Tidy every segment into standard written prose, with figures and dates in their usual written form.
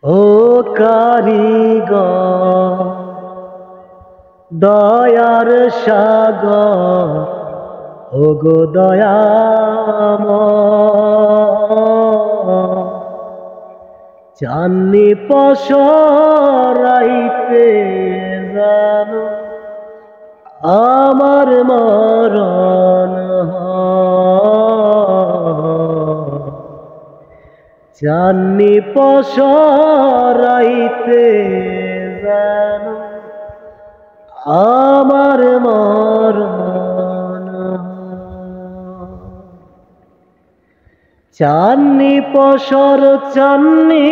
ও কারিগর দয়ার সাগর ওগো দয়াময় চাঁদনি পসরাইতে জানো আমার মরণ চাঁদনি পসরাইতে জানো আমার মরণ চাঁদনি পসর চাঁদনি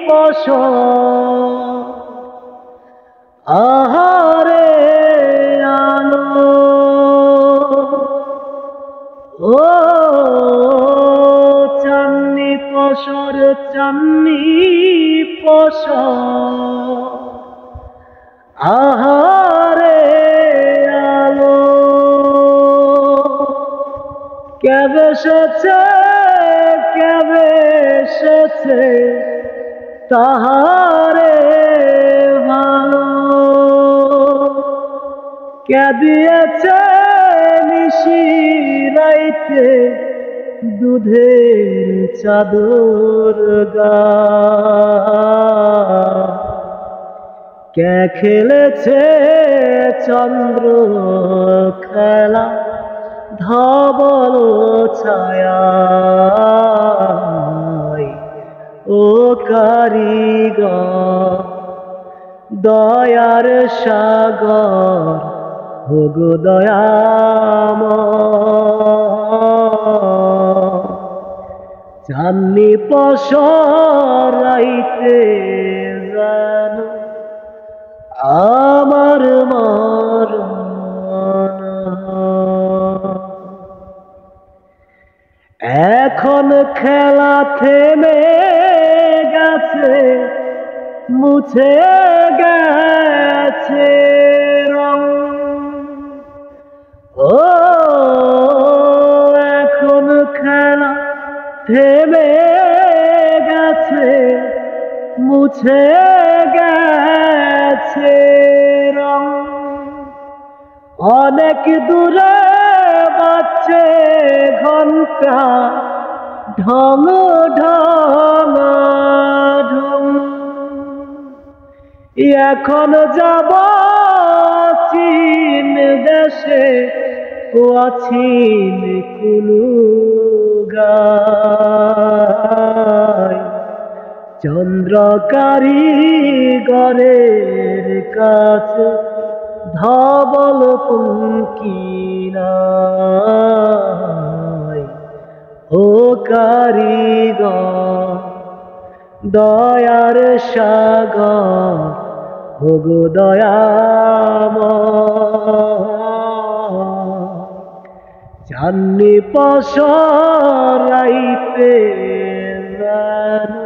পসর আহারে আলো ও চাঁদনি পসর চাঁদনি পসর আহারে আলো কেবে এসেছে তাহারে ভালো কে দিয়েছে নিশিরাইতে দুধের চাদর গা কে খেলেছে চন্দ্র খেলা ধবল ছায়া ও কারিগর দয়ার সাগর ওগো দয়াময় চাঁদনি পসরাইতে জানো আমার মরণ এখন খেলা থেমে গেছে মুছে গেছে রং ও এখন খেলা থেমে গেছে মুছে গেছে রং অনেক দূরে বাজছে ঘন্টা ঢং ঢং ঢং এখন যাব চীন দেশে আছিন কুলু গায় চন্দ্র কারিগরের কাছে ধবল পুঙ্কিনায় ও কারিগর দয়ার সাগর ওগো দয়াময় চাঁদনি পসরাইতে জানো